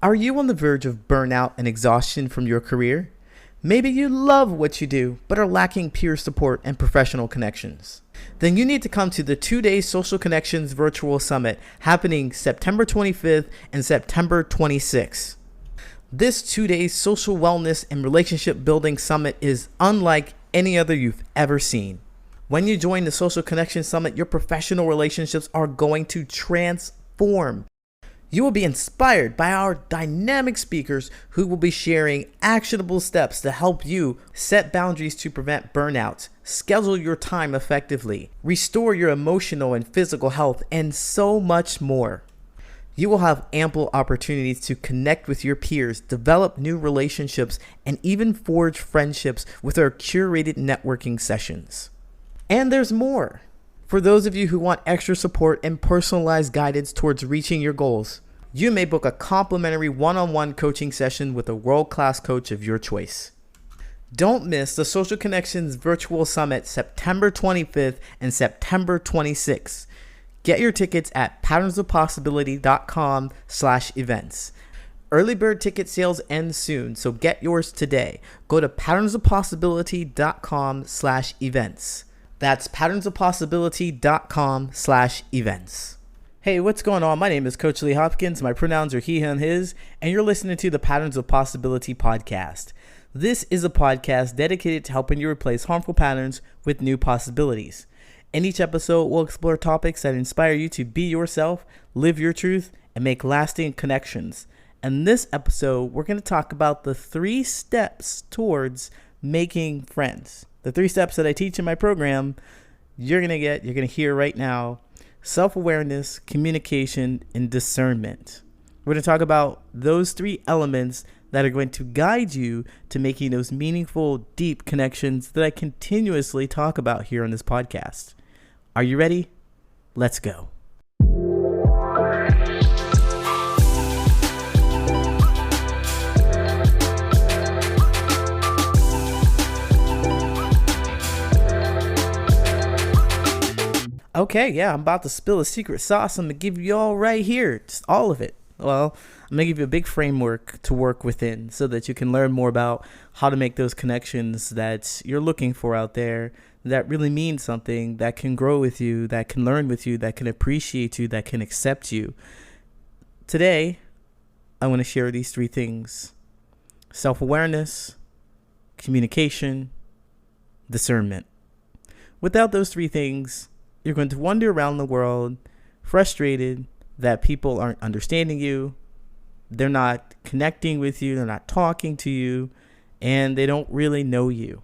Are you on the verge of burnout and exhaustion from your career? Maybe you love what you do, but are lacking peer support and professional connections. Then you need to come to the 2-day Social Connections Virtual Summit happening September 25th and September 26th. This 2-day social wellness and relationship building summit is unlike any other you've ever seen. When you join the Social Connection Summit, your professional relationships are going to transform. You will be inspired by our dynamic speakers who will be sharing actionable steps to help you set boundaries to prevent burnout, schedule your time effectively, restore your emotional and physical health, and so much more. You will have ample opportunities to connect with your peers, develop new relationships, and even forge friendships with our curated networking sessions. And there's more. For those of you who want extra support and personalized guidance towards reaching your goals, you may book a complimentary one-on-one coaching session with a world-class coach of your choice. Don't miss the Social Connections Virtual Summit September 25th and September 26th. Get your tickets at patternsofpossibility.com/events. Early bird ticket sales end soon, so get yours today. Go to patternsofpossibility.com/events. That's patternsofpossibility.com/events. Hey, what's going on? My name is Coach Lee Hopkins. My pronouns are he, him, his, and you're listening to the Patterns of Possibility podcast. This is a podcast dedicated to helping you replace harmful patterns with new possibilities. In each episode, we'll explore topics that inspire you to be yourself, live your truth, and make lasting connections. In this episode, we're going to talk about the 3 steps towards making friends. The 3 steps that I teach in my program, you're going to hear right now: self-awareness, communication, and discernment. We're going to talk about those 3 elements that are going to guide you to making those meaningful, deep connections that I continuously talk about here on this podcast. Are you ready? Let's go. Okay, I'm about to spill a secret sauce. I'm going to give you all right here, just all of it. Well, I'm going to give you a big framework to work within so that you can learn more about how to make those connections that you're looking for out there that really mean something, that can grow with you, that can learn with you, that can appreciate you, that can accept you. Today, I want to share these 3 things: self-awareness, communication, discernment. Without those 3 things, you're going to wander around the world frustrated that people aren't understanding you, they're not connecting with you, they're not talking to you, and they don't really know you.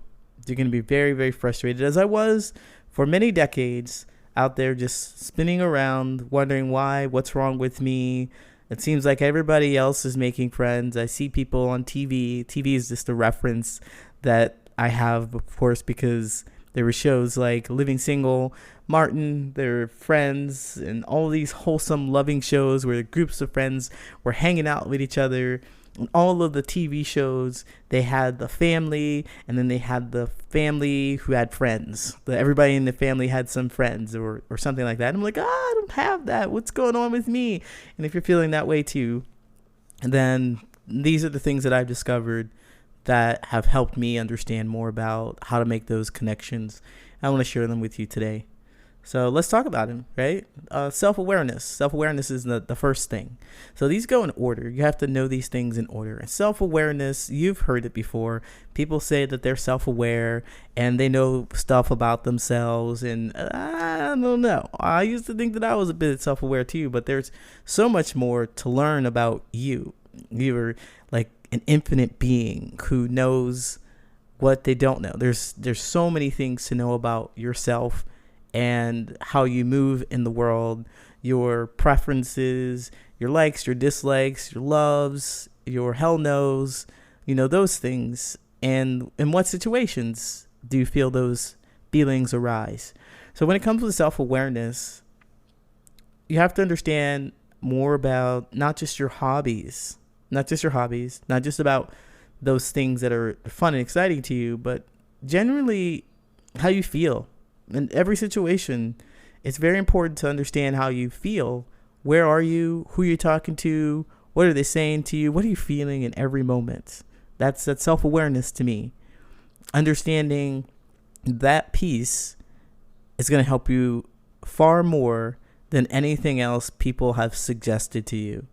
You're going to be very, very frustrated, as I was for many decades, out there just spinning around, wondering why, what's wrong with me. It seems like everybody else is making friends. I see people on TV. TV is just a reference that I have, of course, because there were shows like Living Single, Martin, their friends, and all these wholesome, loving shows where groups of friends were hanging out with each other. And all of the TV shows, they had the family, and then they had the family who had friends. Everybody in the family had some friends or something like that. And I'm like, I don't have that. What's going on with me? And if you're feeling that way too, then these are the things that I've discovered that have helped me understand more about how to make those connections. I want to share them with you today. So let's talk about them, right? Self-awareness. Self-awareness is the first thing. So these go in order. You have to know these things in order. And self-awareness, you've heard it before. People say that they're self-aware and they know stuff about themselves. And I don't know. I used to think that I was a bit self-aware too, but there's so much more to learn about you. You're like an infinite being who knows what they don't know. There's so many things to know about yourself and how you move in the world, your preferences, your likes, your dislikes, your loves, your hell no's, those things. And in what situations do you feel those feelings arise? So when it comes to self-awareness, you have to understand more about not just your hobbies, not just about those things that are fun and exciting to you, but generally how you feel. In every situation, it's very important to understand how you feel. Where are you? Who you're talking to? What are they saying to you? What are you feeling in every moment? That's self-awareness to me. Understanding that piece is going to help you far more than anything else people have suggested to you.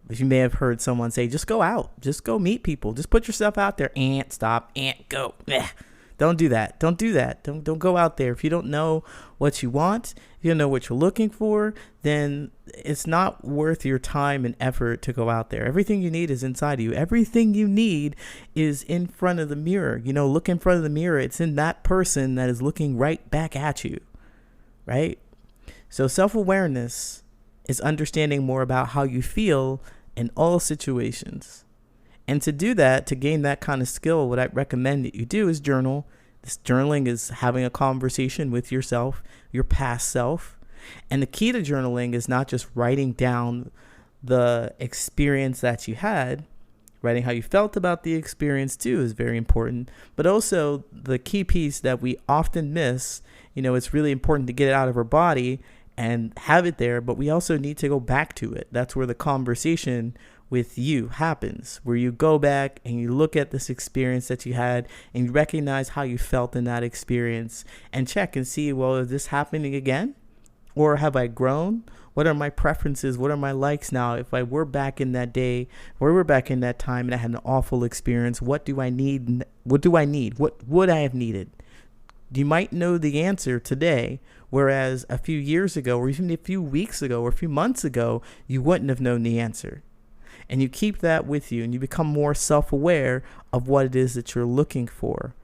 You may have heard someone say, just go out, just go meet people, just put yourself out there, stop, go. Don't do that. Don't do that. Don't go out there. If you don't know what you want, if you don't know what you're looking for, then it's not worth your time and effort to go out there. Everything you need is inside of you. Everything you need is in front of the mirror. Look in front of the mirror. It's in that person that is looking right back at you, right? So self-awareness is understanding more about how you feel in all situations. And to do that, to gain that kind of skill, what I recommend that you do is journal. This journaling is having a conversation with yourself, your past self. And the key to journaling is not just writing down the experience that you had. Writing how you felt about the experience too is very important. But also the key piece that we often miss, it's really important to get it out of our body and have it there, but we also need to go back to it. That's where the conversation with you happens, where you go back and you look at this experience that you had and you recognize how you felt in that experience and check and see, well, is this happening again? Or have I grown? What are my preferences? What are my likes now? If I were back in that day, or we're back in that time and I had an awful experience, what do I need? What do I need? What would I have needed? You might know the answer today, whereas a few years ago, or even a few weeks ago, or a few months ago, you wouldn't have known the answer. And you keep that with you and you become more self-aware of what it is that you're looking for,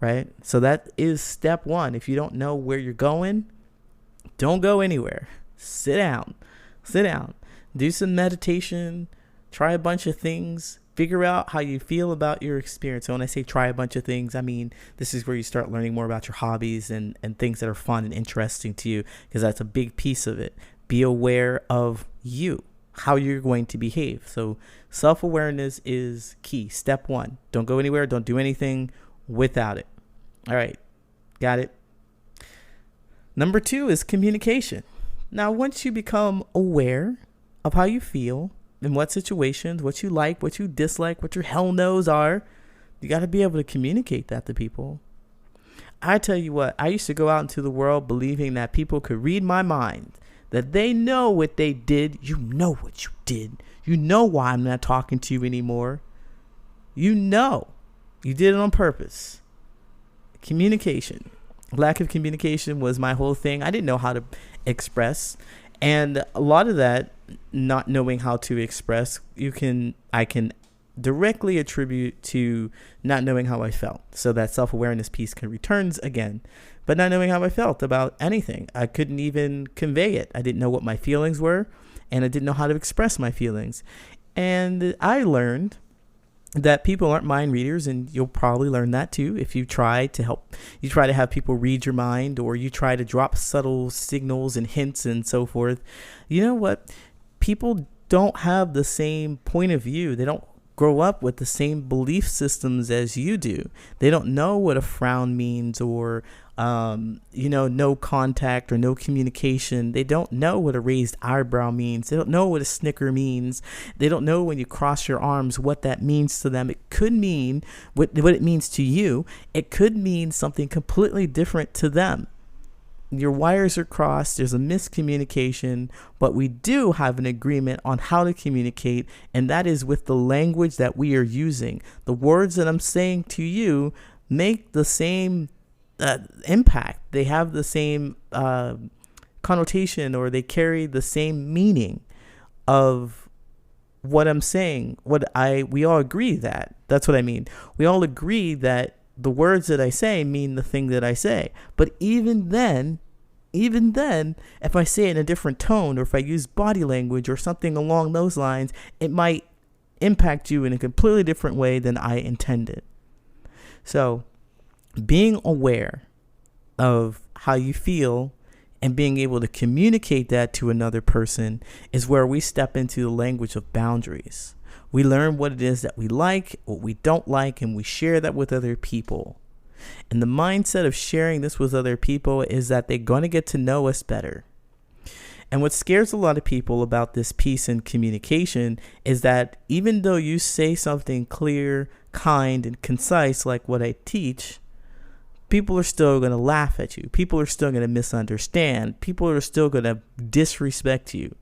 right? So that is step one. If you don't know where you're going, don't go anywhere. Sit down, do some meditation, try a bunch of things, figure out how you feel about your experience. So when I say try a bunch of things, I mean, this is where you start learning more about your hobbies and things that are fun and interesting to you, because that's a big piece of it. Be aware of you, how you're going to behave. So self-awareness is key. Step one, don't go anywhere. Don't do anything without it. All right. Got it. Number 2 is communication. Now, once you become aware of how you feel, in what situations, what you like, what you dislike, what your hell no's are, you got to be able to communicate that to people. I tell you what, I used to go out into the world believing that people could read my mind, that they know what they did. You know what you did. You know why I'm not talking to you anymore. You know you did it on purpose. Communication. Lack of communication was my whole thing. I didn't know how to express. And a lot of that, not knowing how to express, I can directly attribute to not knowing how I felt. So that self-awareness piece returns again, but not knowing how I felt about anything. I couldn't even convey it. I didn't know what my feelings were, and I didn't know how to express my feelings. And I learned that people aren't mind readers, and you'll probably learn that too if you try to have people read your mind, or you try to drop subtle signals and hints and so forth. You know what? People don't have the same point of view. They don't grow up with the same belief systems as you do. They don't know what a frown means, or no contact or no communication. They don't know what a raised eyebrow means. They don't know what a snicker means. They don't know when you cross your arms what that means to them. It could mean what it means to you. It could mean something completely different to them. Your wires are crossed. There's a miscommunication, but we do have an agreement on how to communicate, and that is with the language that we are using. The words that I'm saying to you make the same impact. They have the same connotation, or they carry the same meaning of what I'm saying. We all agree that's what I mean. We all agree that the words that I say mean the thing that I say. But even then, if I say it in a different tone, or if I use body language or something along those lines, it might impact you in a completely different way than I intended. So being aware of how you feel and being able to communicate that to another person is where we step into the language of boundaries. We learn what it is that we like, what we don't like, and we share that with other people. And the mindset of sharing this with other people is that they're going to get to know us better. And what scares a lot of people about this piece in communication is that even though you say something clear, kind, and concise like what I teach, people are still going to laugh at you. People are still going to misunderstand. People are still going to disrespect you.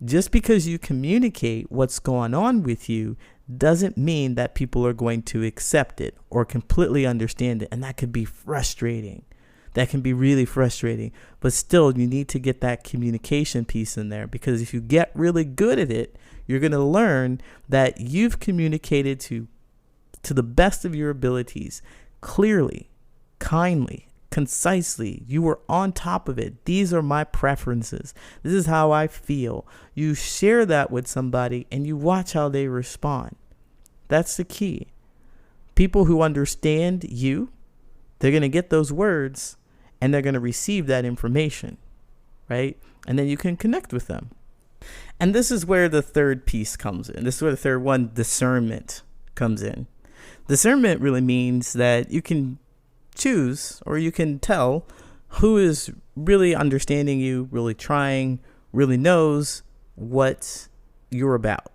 Just because you communicate what's going on with you doesn't mean that people are going to accept it or completely understand it. And that could be frustrating. That can be really frustrating. But still, you need to get that communication piece in there, because if you get really good at it, you're going to learn that you've communicated to the best of your abilities, clearly, kindly, concisely. You were on top of it. These are my preferences. This is how I feel. You share that with somebody and you watch how they respond. That's the key. People who understand you, they're going to get those words and they're going to receive that information, right? And then you can connect with them. And this is where the third piece comes in. This is where the third one, discernment, comes in. Discernment really means that you can choose, or you can tell who is really understanding you, really trying, really knows what you're about.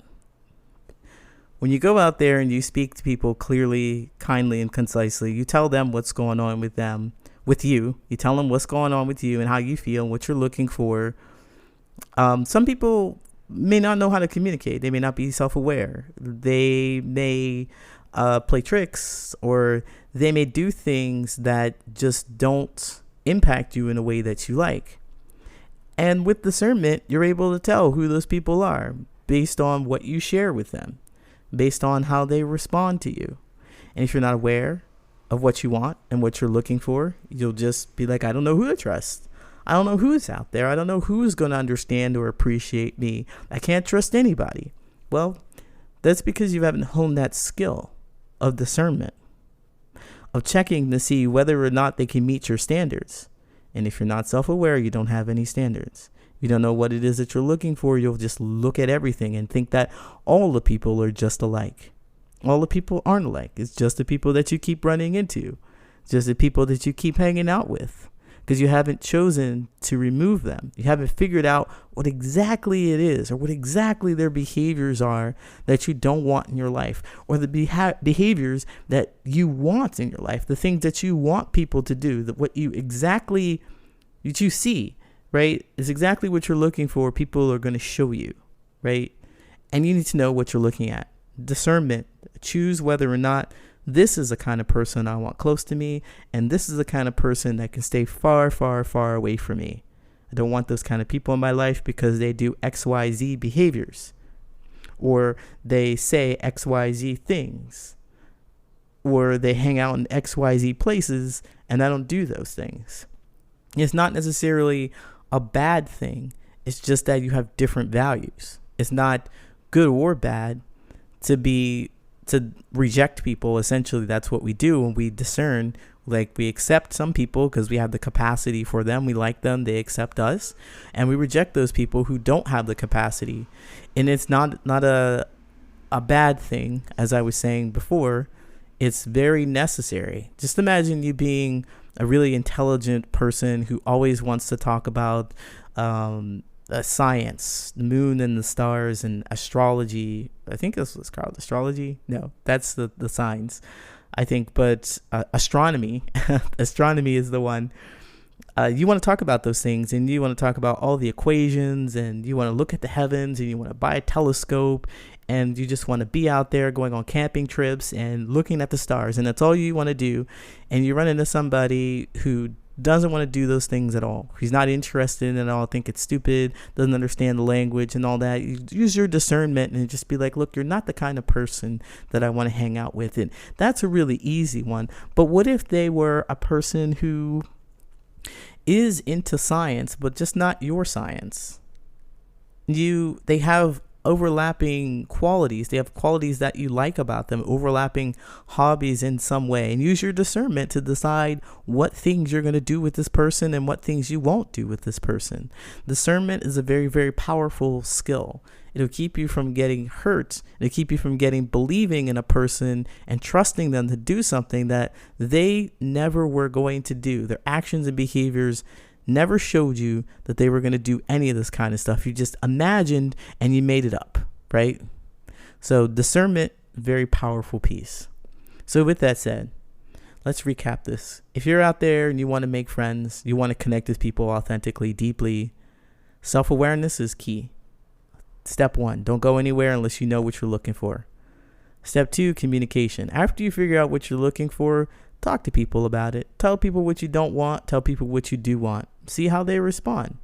When you go out there and you speak to people clearly, kindly, and concisely, you tell them what's going on with them, with you. You tell them what's going on with you and how you feel, what you're looking for. Some people may not know how to communicate. They may not be self-aware. They may play tricks, or they may do things that just don't impact you in a way that you like. And with discernment, you're able to tell who those people are based on what you share with them, based on how they respond to you. And if you're not aware of what you want and what you're looking for, you'll just be like, I don't know who to trust. I don't know who's out there. I don't know who's going to understand or appreciate me. I can't trust anybody. Well, that's because you haven't honed that skill of discernment, of checking to see whether or not they can meet your standards. And if you're not self-aware, you don't have any standards. You don't know what it is that you're looking for. You'll just look at everything and think that all the people are just alike. All the people aren't alike. It's just the people that you keep running into. It's just the people that you keep hanging out with, because you haven't chosen to remove them. You haven't figured out what exactly it is, or what exactly their behaviors are that you don't want in your life, or the behaviors that you want in your life, the things that you want people to do, that what you exactly, that you see, right, is exactly what you're looking for. People are going to show you, right? And you need to know what you're looking at. Discernment. Choose whether or not this is the kind of person I want close to me, and this is the kind of person that can stay far, far, far away from me. I don't want those kind of people in my life because they do XYZ behaviors, or they say XYZ things, or they hang out in XYZ places, and I don't do those things. It's not necessarily a bad thing. It's just that you have different values. It's not good or bad to reject people. Essentially, that's what we do when we discern. Like, we accept some people because we have the capacity for them. We like them. They accept us. And we reject those people who don't have the capacity. And it's not a bad thing, as I was saying before. It's very necessary. Just imagine you being a really intelligent person who always wants to talk about science, the moon and the stars, and astrology. I think this was called astrology. No, that's the signs, I think. But astronomy, astronomy is the one. You want to talk about those things, and you want to talk about all the equations, and you want to look at the heavens, and you want to buy a telescope, and you just want to be out there going on camping trips and looking at the stars, and that's all you want to do. And you run into somebody who doesn't want to do those things at all. He's not interested in it at all. Think it's stupid, doesn't understand the language and all that. You use your discernment and just be like, look, you're not the kind of person that I want to hang out with. And that's a really easy one. But what if they were a person who is into science, but just not your science? They have overlapping qualities. They have qualities that you like about them, overlapping hobbies in some way, and use your discernment to decide what things you're going to do with this person and what things you won't do with this person. Discernment is a very, very powerful skill. It'll keep you from getting hurt. It'll keep you from believing in a person and trusting them to do something that they never were going to do. Their actions and behaviors never showed you that they were going to do any of this kind of stuff. You just imagined and you made it up, right? So discernment, very powerful piece. So with that said, let's recap this. If you're out there and you want to make friends, you want to connect with people authentically, deeply, self-awareness is key. Step 1, don't go anywhere unless you know what you're looking for. Step 2, communication. After you figure out what you're looking for, talk to people about it. Tell people what you don't want. Tell people what you do want. See how they respond.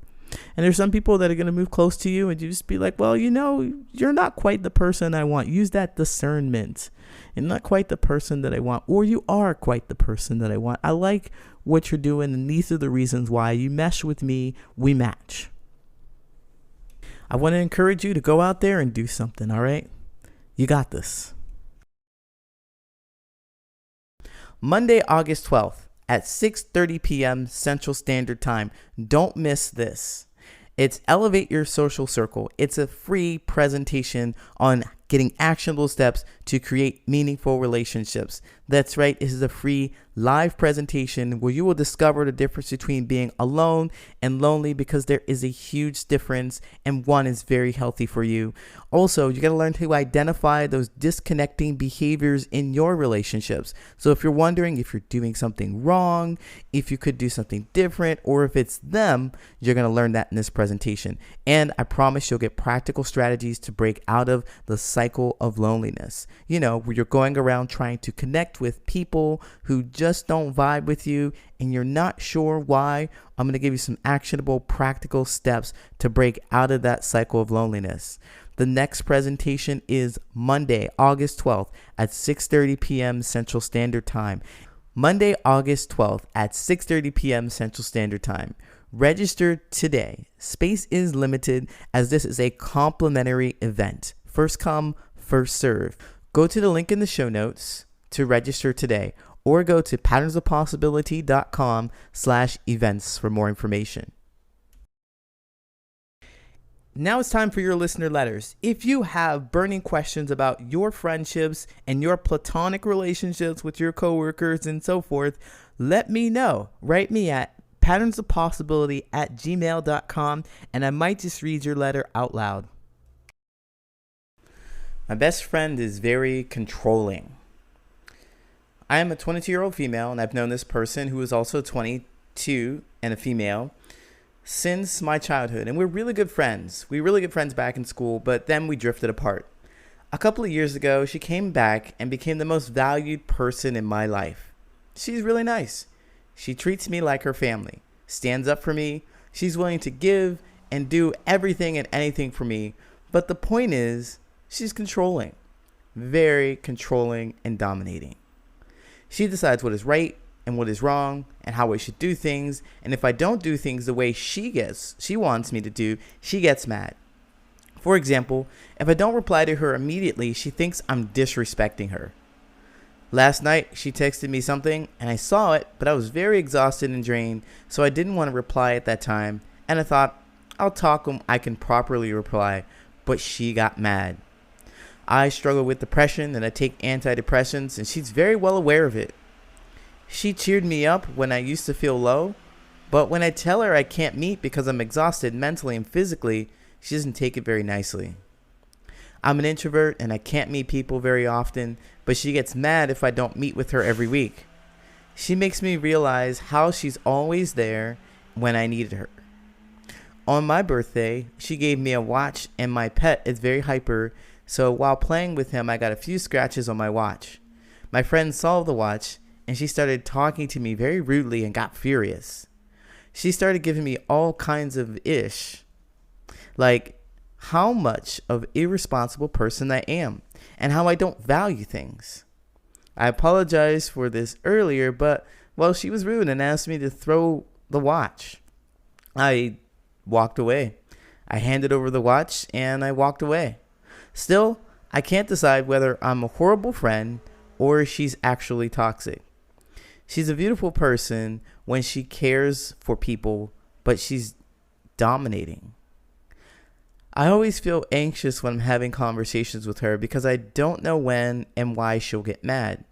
And there's some people that are going to move close to you and you just be like, well, you're not quite the person I want. Use that discernment. You're not quite the person that I want, or you are quite the person that I want. I like what you're doing, and these are the reasons why you mesh with me. We match. I want to encourage you to go out there and do something, all right? You got this. Monday, August 12th at 6:30 p.m. Central Standard Time. Don't miss this. It's Elevate Your Social Circle. It's a free presentation on getting actionable steps to create meaningful relationships. That's right. This is a free live presentation where you will discover the difference between being alone and lonely, because there is a huge difference and one is very healthy for you. Also, you got to learn to identify those disconnecting behaviors in your relationships. So if you're wondering if you're doing something wrong, if you could do something different, or if it's them, you're going to learn that in this presentation. And I promise you'll get practical strategies to break out of the cycle of loneliness. Where you're going around trying to connect with people who just don't vibe with you and you're not sure why. I'm going to give you some actionable, practical steps to break out of that cycle of loneliness. The next presentation is Monday, August 12th at 6:30 p.m. Central Standard Time. Monday, August 12th at 6:30 p.m. Central Standard Time. Register today. Space is limited as this is a complimentary event. First come, first serve. Go to the link in the show notes to register today, or go to patternsofpossibility.com/events for more information. Now it's time for your listener letters. If you have burning questions about your friendships and your platonic relationships with your coworkers and so forth, let me know. Write me at patternsofpossibility@gmail.com and I might just read your letter out loud. My best friend is very controlling. I am a 22-year-old female, and I've known this person, who is also 22 and a female, since my childhood. And we're really good friends. We were really good friends back in school, but then we drifted apart. A couple of years ago, she came back and became the most valued person in my life. She's really nice. She treats me like her family, stands up for me. She's willing to give and do everything and anything for me. But the point is, she's controlling, very controlling and dominating. She decides what is right and what is wrong and how I should do things. And if I don't do things the way she wants me to do, she gets mad. For example, if I don't reply to her immediately, she thinks I'm disrespecting her. Last night, she texted me something and I saw it, but I was very exhausted and drained, so I didn't want to reply at that time. And I thought, I'll talk when I can properly reply, but she got mad. I struggle with depression and I take antidepressants, and she's very well aware of it. She cheered me up when I used to feel low, but when I tell her I can't meet because I'm exhausted mentally and physically, she doesn't take it very nicely. I'm an introvert and I can't meet people very often, but she gets mad if I don't meet with her every week. She makes me realize how she's always there when I needed her. On my birthday, she gave me a watch, and my pet is very hyper, so while playing with him, I got a few scratches on my watch. My friend saw the watch, and she started talking to me very rudely and got furious. She started giving me all kinds of ish, like how much of an irresponsible person I am and how I don't value things. I apologized for this earlier, but, well, she was rude and asked me to throw the watch. I walked away. I handed over the watch and I walked away. Still, I can't decide whether I'm a horrible friend or she's actually toxic. She's a beautiful person when she cares for people, but she's dominating. I always feel anxious when I'm having conversations with her because I don't know when and why she'll get mad.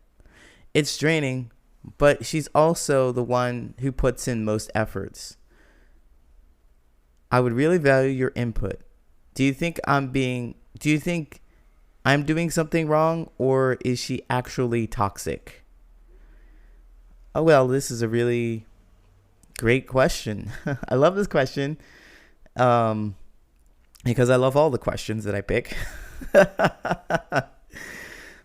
It's draining, but she's also the one who puts in most efforts. I would really value your input. Do you think I'm doing something wrong, or is she actually toxic? Oh, well, this is a really great question. I love this question um, because I love all the questions that I pick.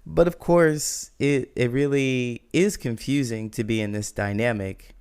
But of course, it really is confusing to be in this dynamic.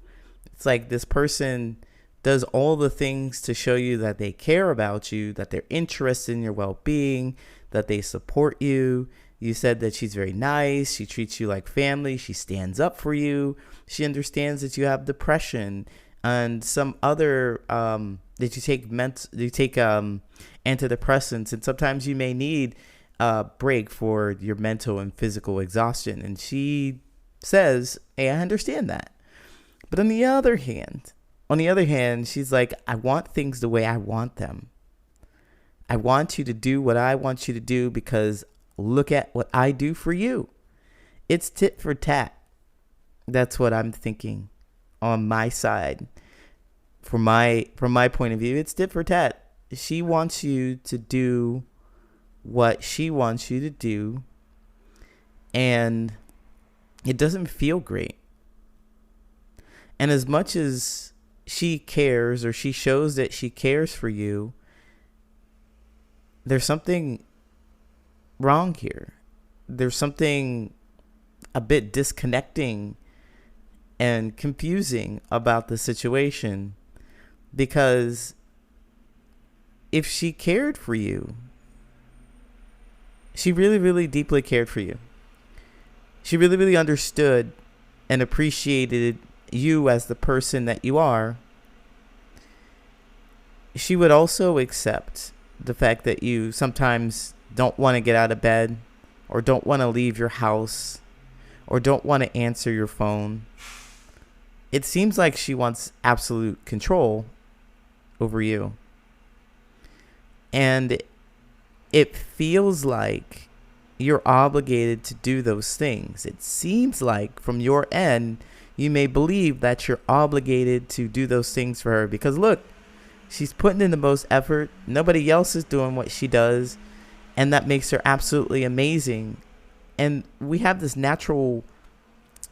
It's like this person does all the things to show you that they care about you, that they're interested in your well-being, that they support you. You said that she's very nice. She treats you like family. She stands up for you. She understands that you have depression and some other that you take antidepressants, and sometimes you may need a break for your mental and physical exhaustion. And she says, "Hey, I understand that." But on the other hand, she's like, "I want things the way I want them. I want you to do what I want you to do because look at what I do for you." It's tit for tat. That's what I'm thinking on my side. From my point of view, it's tit for tat. She wants you to do what she wants you to do, and it doesn't feel great. And as much as she cares, or she shows that she cares for you, there's something wrong here. There's something a bit disconnecting and confusing about the situation, because if she cared for you, she really, really deeply cared for you. She really, really understood and appreciated you as the person that you are. She would also accept the fact that you sometimes don't want to get out of bed, or don't want to leave your house, or don't want to answer your phone. It seems like she wants absolute control over you. And it feels like you're obligated to do those things. It seems like from your end, you may believe that you're obligated to do those things for her because, look, she's putting in the most effort. Nobody else is doing what she does, and that makes her absolutely amazing. And we have this natural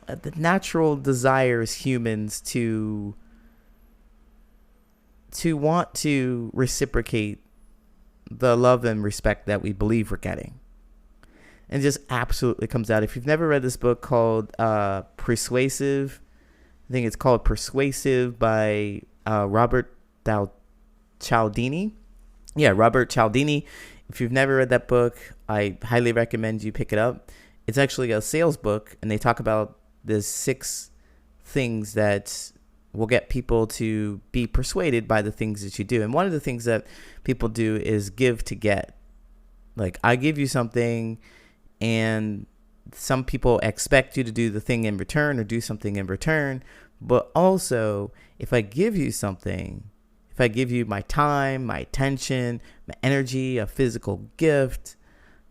desire as humans to want to reciprocate the love and respect that we believe we're getting. And it just absolutely comes out. If you've never read this book called Persuasive, I think it's called Persuasive by Robert Cialdini. Yeah, Robert Cialdini. If you've never read that book, I highly recommend you pick it up. It's actually a sales book, and they talk about the 6 things that will get people to be persuaded by the things that you do. And one of the things that people do is give to get. Like, I give you something, and some people expect you to do the thing in return or do something in return. But also, if I give you something, if I give you my time, my attention, my energy, a physical gift,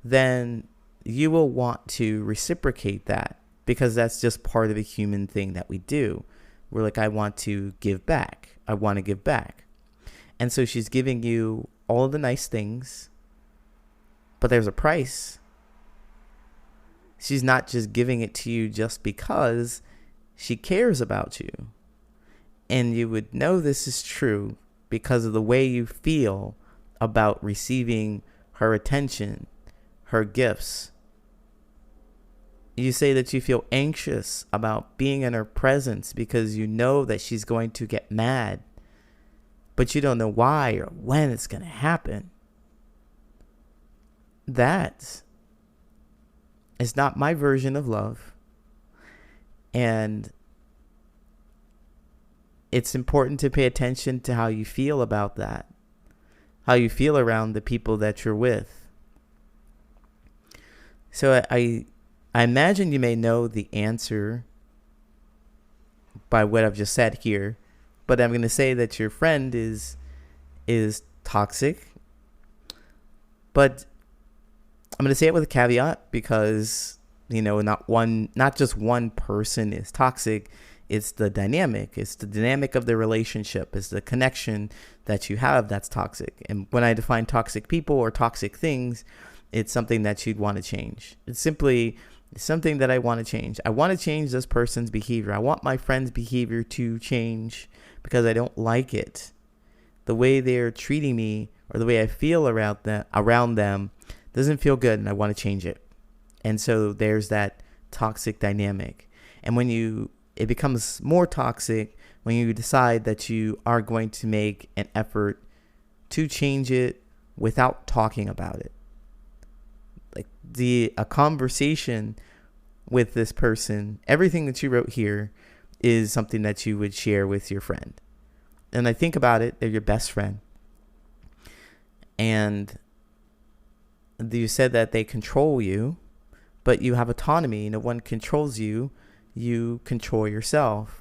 then you will want to reciprocate that, because that's just part of the human thing that we do. We're like, I want to give back. I want to give back. And so she's giving you all the nice things, but there's a price. She's not just giving it to you just because she cares about you. And you would know this is true because of the way you feel about receiving her attention, her gifts. You say that you feel anxious about being in her presence because you know that she's going to get mad, but you don't know why or when it's going to happen. That is not my version of love. And it's important to pay attention to how you feel about that, how you feel around the people that you're with. So I imagine you may know the answer by what I've just said here, but I'm going to say that your friend is toxic. But I'm going to say it with a caveat, because not just one person is toxic. It's the dynamic. It's the dynamic of the relationship. It's the connection that you have that's toxic. And when I define toxic people or toxic things, it's something that you'd want to change. It's simply something that I want to change. I want to change this person's behavior. I want my friend's behavior to change because I don't like it. The way they're treating me or the way I feel around them doesn't feel good, and I want to change it. And so there's that toxic dynamic. And when it becomes more toxic when you decide that you are going to make an effort to change it without talking about it. Like a conversation with this person, everything that you wrote here is something that you would share with your friend. And I think about it, they're your best friend. And you said that they control you, but you have autonomy. No one controls you. You control yourself.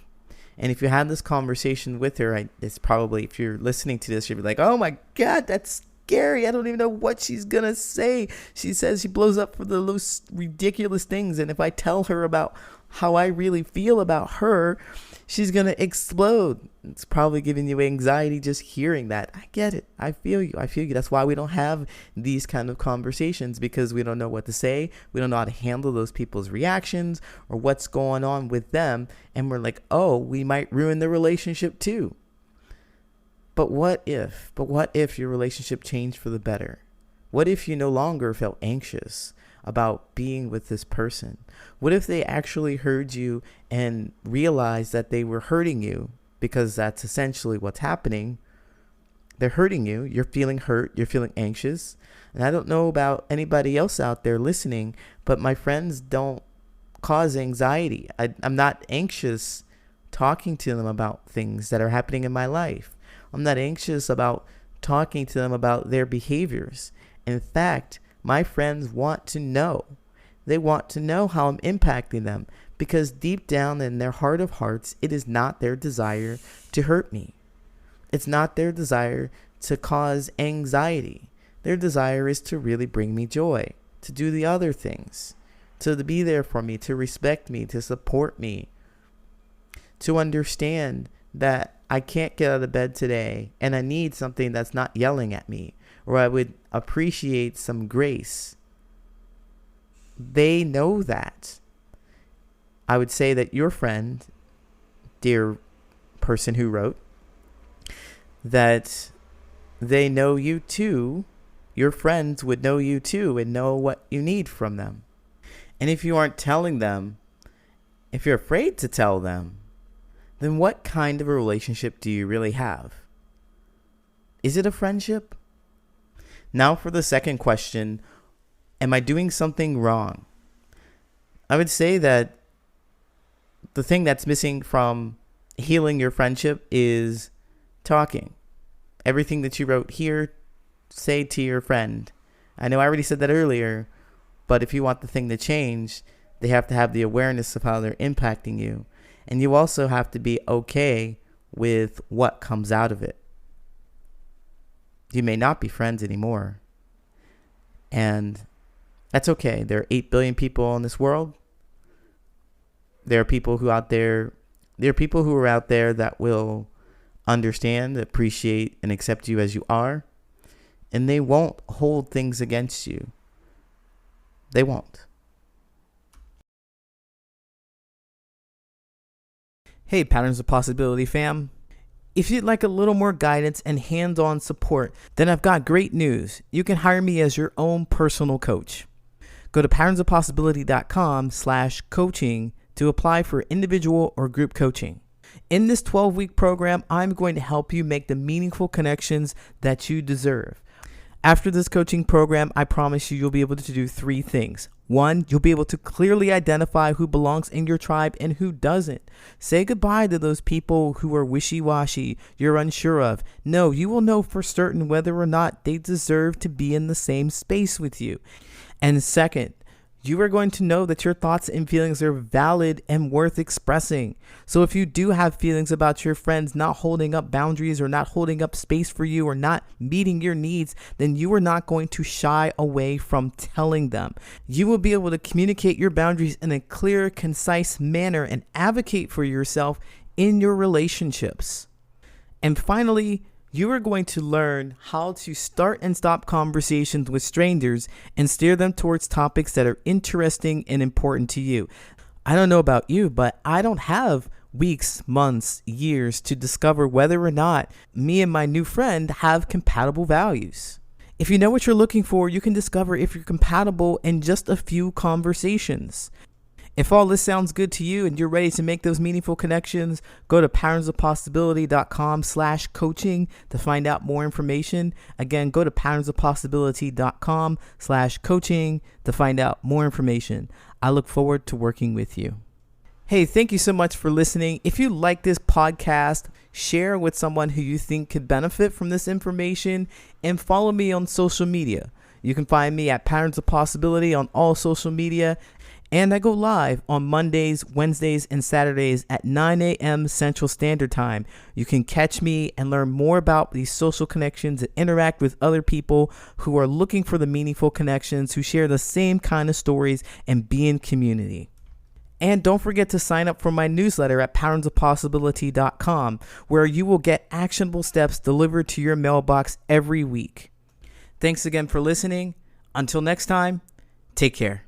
And if you had this conversation with her, it's probably, if you're listening to this, you'll be like, oh my God, that's scary. I don't even know what she's going to say. She says she blows up for the most ridiculous things. And if I tell her about how I really feel about her, she's going to explode. It's probably giving you anxiety just hearing that. I get it. I feel you. That's why we don't have these kind of conversations, because we don't know what to say. We don't know how to handle those people's reactions or what's going on with them. And we're like, oh, we might ruin the relationship too. But what if your relationship changed for the better? What if you no longer felt anxious about being with this person? What if they actually heard you and realized that they were hurting you? Because that's essentially what's happening. They're hurting you. You're feeling hurt. You're feeling anxious. And I don't know about anybody else out there listening, but my friends don't cause anxiety. I'm not anxious talking to them about things that are happening in my life. I'm not anxious about talking to them about their behaviors. In fact, my friends want to know. They want to know how I'm impacting them, because deep down in their heart of hearts, it is not their desire to hurt me. It's not their desire to cause anxiety. Their desire is to really bring me joy, to do the other things, to be there for me, to respect me, to support me, to understand that I can't get out of bed today and I need something that's not yelling at me, or I would appreciate some grace. They know that. I would say that your friend, dear person who wrote, that they know you too. Your friends would know you too and know what you need from them. And if you aren't telling them, if you're afraid to tell them, then what kind of a relationship do you really have? Is it a friendship? Now for the second question, am I doing something wrong? I would say that the thing that's missing from healing your friendship is talking. Everything that you wrote here, say to your friend. I know I already said that earlier, but if you want the thing to change, they have to have the awareness of how they're impacting you. And you also have to be okay with what comes out of it. You may not be friends anymore. And that's okay. There are 8 billion people in this world. There are people who are out there that will understand, appreciate, and accept you as you are. And they won't hold things against you. They won't. Hey, Patterns of Possibility fam. If you'd like a little more guidance and hands-on support, then I've got great news. You can hire me as your own personal coach. Go to patternsofpossibility.com/coaching to apply for individual or group coaching. In this 12-week program, I'm going to help you make the meaningful connections that you deserve. After this coaching program, I promise you'll be able to do 3 things. 1, you'll be able to clearly identify who belongs in your tribe and who doesn't. Say goodbye to those people who are wishy-washy, you're unsure of. No, you will know for certain whether or not they deserve to be in the same space with you. And second, you are going to know that your thoughts and feelings are valid and worth expressing. So if you do have feelings about your friends not holding up boundaries or not holding up space for you or not meeting your needs, then you are not going to shy away from telling them. You will be able to communicate your boundaries in a clear, concise manner and advocate for yourself in your relationships. And finally, you are going to learn how to start and stop conversations with strangers and steer them towards topics that are interesting and important to you. I don't know about you, but I don't have weeks, months, years to discover whether or not me and my new friend have compatible values. If you know what you're looking for, you can discover if you're compatible in just a few conversations. If all this sounds good to you and you're ready to make those meaningful connections, go to patternsofpossibility.com/coaching to find out more information. Again, go to patternsofpossibility.com/coaching to find out more information. I look forward to working with you. Hey, thank you so much for listening. If you like this podcast, share with someone who you think could benefit from this information and follow me on social media. You can find me at Patterns of Possibility on all social media. And I go live on Mondays, Wednesdays, and Saturdays at 9 a.m. Central Standard Time. You can catch me and learn more about these social connections and interact with other people who are looking for the meaningful connections, who share the same kind of stories, and be in community. And don't forget to sign up for my newsletter at patternsofpossibility.com, where you will get actionable steps delivered to your mailbox every week. Thanks again for listening. Until next time, take care.